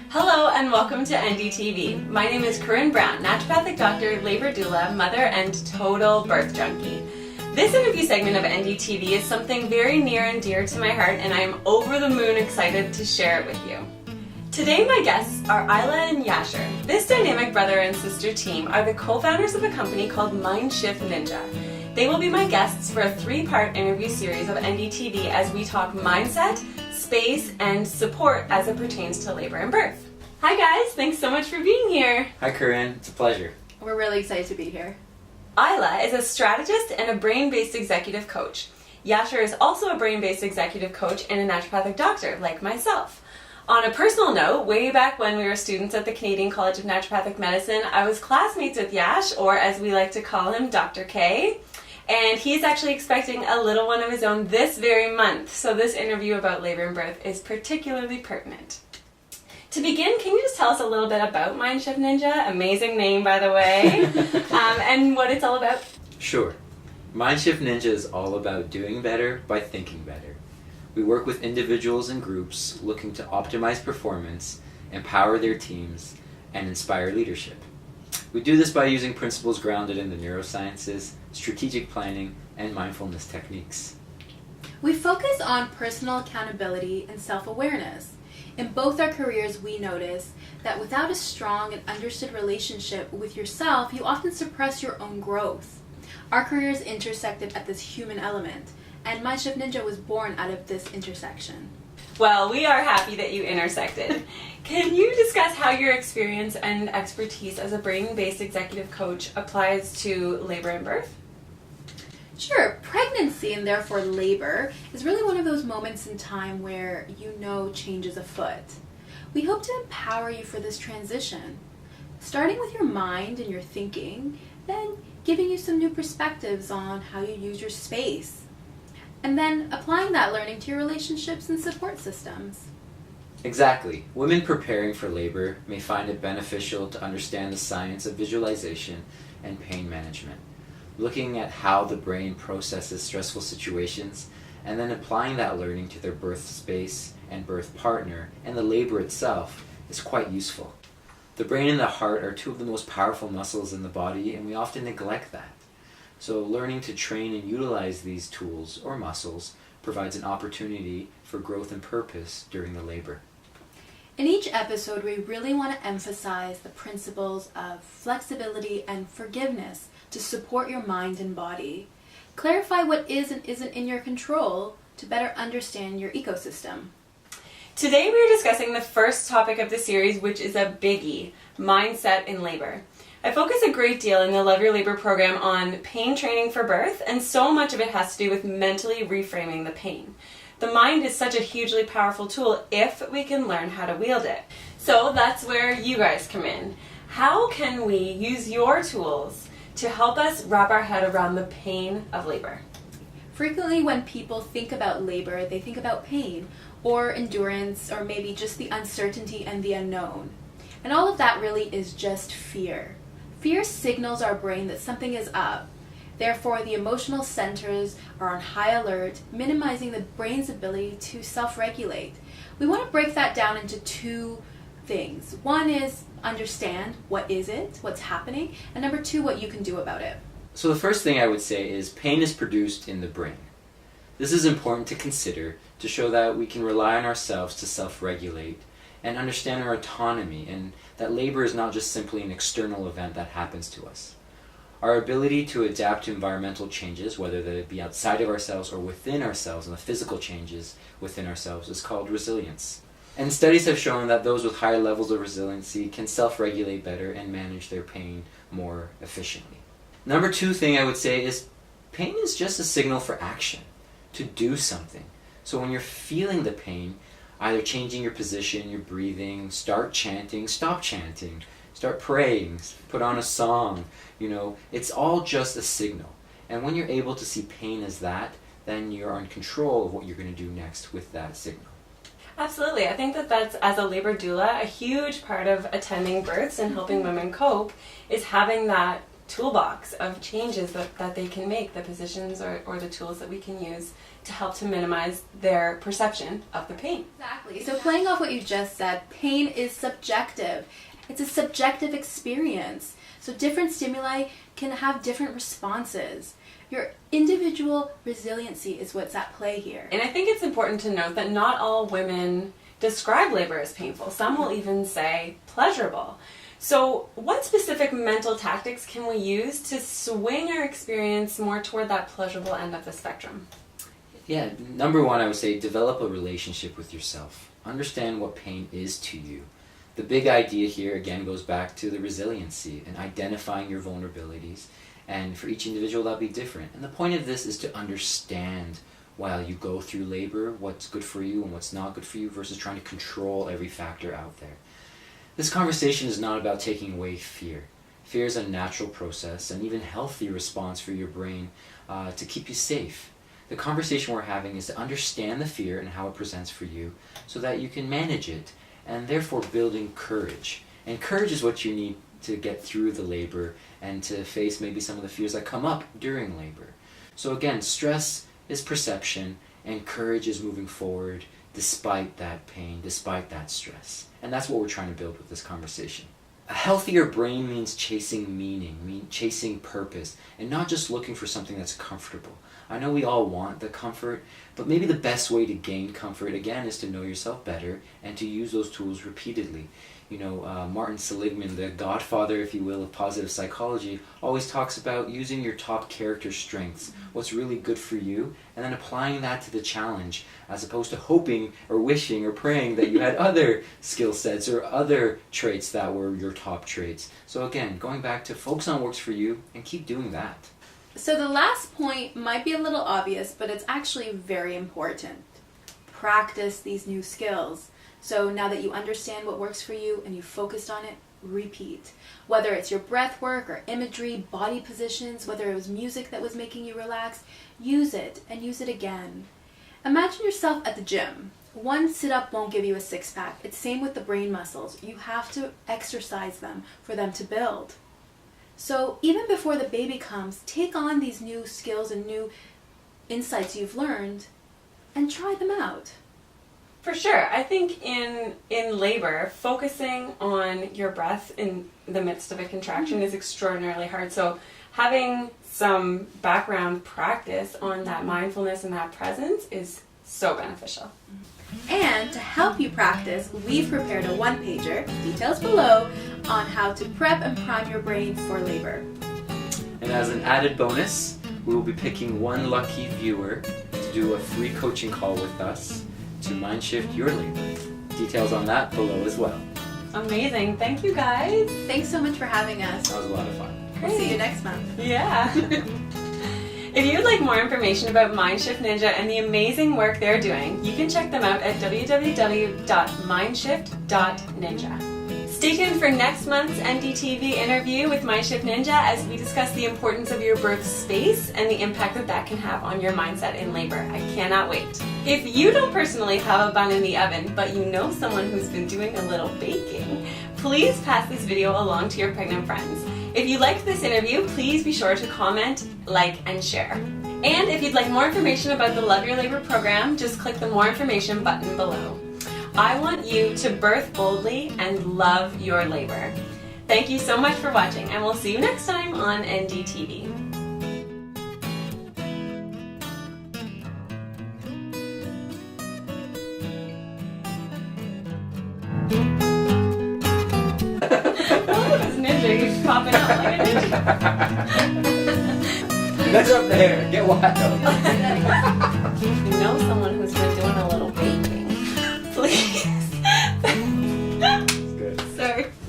Hello and welcome to NDTV. My name is Corinne Brown, naturopathic doctor, labor doula, mother, and total birth junkie. This interview segment of NDTV is something very near and dear to my heart, and I am over the moon excited to share it with you. Today my guests are Isla and Yasher. This dynamic brother and sister team are the co-founders of a company called Mindshift Ninja. They will be my guests for a 3-part interview series of NDTV as we talk mindset, space, and support as it pertains to labor and birth. Hi guys, thanks so much for being here. Hi Corinne, it's a pleasure. We're really excited to be here. Isla is a strategist and a brain-based executive coach. Yasher is also a brain-based executive coach and a naturopathic doctor, like myself. On a personal note, way back when we were students at the Canadian College of Naturopathic Medicine, I was classmates with Yash, or as we like to call him, Dr. K. And he's actually expecting a little one of his own this very month, so this interview about labor and birth is particularly pertinent. To begin, can you just tell us a little bit about Mindshift Ninja? Amazing name, by the way, and what it's all about? Sure. Mindshift Ninja is all about doing better by thinking better. We work with individuals and groups looking to optimize performance, empower their teams, and inspire leadership. We do this by using principles grounded in the neurosciences, strategic planning, and mindfulness techniques. We focus on personal accountability and self-awareness. In both our careers, we notice that without a strong and understood relationship with yourself, you often suppress your own growth. Our careers intersected at this human element, and Mindshift Ninja was born out of this intersection. Well, we are happy that you intersected. Can you discuss how your experience and expertise as a brain-based executive coach applies to labor and birth? Sure, pregnancy and therefore labor is really one of those moments in time where you know change is afoot. We hope to empower you for this transition, starting with your mind and your thinking, then giving you some new perspectives on how you use your space, and then applying that learning to your relationships and support systems. Exactly. Women preparing for labor may find it beneficial to understand the science of visualization and pain management, looking at how the brain processes stressful situations, and then applying that learning to their birth space and birth partner and the labor itself is quite useful. The brain and the heart are two of the most powerful muscles in the body, and we often neglect that. So learning to train and utilize these tools or muscles provides an opportunity for growth and purpose during the labor. In each episode, we really want to emphasize the principles of flexibility and forgiveness to support your mind and body. Clarify what is and isn't in your control to better understand your ecosystem. Today we are discussing the first topic of the series, which is a biggie, mindset in labor. I focus a great deal in the Love Your Labor program on pain training for birth, and so much of it has to do with mentally reframing the pain. The mind is such a hugely powerful tool if we can learn how to wield it. So that's where you guys come in. How can we use your tools to help us wrap our head around the pain of labor? Frequently when people think about labor, they think about pain or endurance or maybe just the uncertainty and the unknown. And all of that really is just fear. Fear signals our brain that something is up. Therefore, the emotional centers are on high alert, minimizing the brain's ability to self-regulate. We want to break that down into 2 things. One is understand what is it, what's happening, and number 2, what you can do about it. So the first thing I would say is pain is produced in the brain. This is important to consider to show that we can rely on ourselves to self-regulate and understand our autonomy, and that labor is not just simply an external event that happens to us. Our ability to adapt to environmental changes, whether they be outside of ourselves or within ourselves, and the physical changes within ourselves, is called resilience. And studies have shown that those with higher levels of resiliency can self-regulate better and manage their pain more efficiently. Number 2 thing I would say is pain is just a signal for action, to do something. So when you're feeling the pain, either changing your position, your breathing, start chanting, stop chanting, start praying, put on a song, it's all just a signal. And when you're able to see pain as that, then you're in control of what you're going to do next with that signal. Absolutely. I think that that's, as a labor doula, a huge part of attending births and helping women cope is having that toolbox of changes that they can make, the positions or the tools that we can use to help to minimize their perception of the pain. Exactly. So playing off what you just said, pain is subjective. It's a subjective experience. So different stimuli can have different responses. Your individual resiliency is what's at play here. And I think it's important to note that not all women describe labor as painful. Some will even say pleasurable. So what specific mental tactics can we use to swing our experience more toward that pleasurable end of the spectrum? Yeah, number one, I would say develop a relationship with yourself. Understand what pain is to you. The big idea here, again, goes back to the resiliency and identifying your vulnerabilities. And for each individual, that'll be different. And the point of this is to understand while you go through labor what's good for you and what's not good for you versus trying to control every factor out there. This conversation is not about taking away fear. Fear is a natural process and even healthy response for your brain to keep you safe. The conversation we're having is to understand the fear and how it presents for you so that you can manage it and therefore building courage. And courage is what you need to get through the labor and to face maybe some of the fears that come up during labor. So again, stress is perception and courage is moving forward despite that pain, despite that stress. And that's what we're trying to build with this conversation. A healthier brain means chasing meaning, chasing purpose, and not just looking for something that's comfortable. I know we all want the comfort, but maybe the best way to gain comfort, again, is to know yourself better and to use those tools repeatedly. You know, Martin Seligman, the godfather, if you will, of positive psychology, always talks about using your top character strengths, what's really good for you, and then applying that to the challenge, as opposed to hoping or wishing or praying that you had other skill sets or other traits that were your top traits. So again, going back to focus on what works for you and keep doing that. So the last point might be a little obvious, but it's actually very important. Practice these new skills. So now that you understand what works for you and you focused on it, repeat. Whether it's your breath work or imagery, body positions, whether it was music that was making you relax, use it and use it again. Imagine yourself at the gym. One sit-up won't give you a six-pack. It's same with the brain muscles. You have to exercise them for them to build. So even before the baby comes, take on these new skills and new insights you've learned and try them out. For sure. I think in labor, focusing on your breath in the midst of a contraction is extraordinarily hard. So having some background practice on that mindfulness and that presence is so beneficial. And to help you practice, we've prepared a one-pager, details below, on how to prep and prime your brain for labor. And as an added bonus, we will be picking one lucky viewer to do a free coaching call with us to Mindshift your labor. Details on that below as well. Amazing. Thank you, guys. Thanns so much for having us. That was a lot of fun. We'll see you next month. Yeah. If you would like more information about Mindshift Ninja and the amazing work they're doing, you can check them out at www.mindshift.ninja. Stay tuned for next month's NDTV interview with Mindshift Ninja as we discuss the importance of your birth space and the impact that can have on your mindset in labor. I cannot wait. If you don't personally have a bun in the oven, but you know someone who's been doing a little baking, please pass this video along to your pregnant friends. If you liked this interview, please be sure to comment, like, and share. And if you'd like more information about the Love Your Labor program, just click the More Information button below. I want you to birth boldly and love your labor. Thank you so much for watching, and we'll see you next time on NDTV. Ninja, he's popping out like a ninja. That's up there. Get wild. I know someone who's been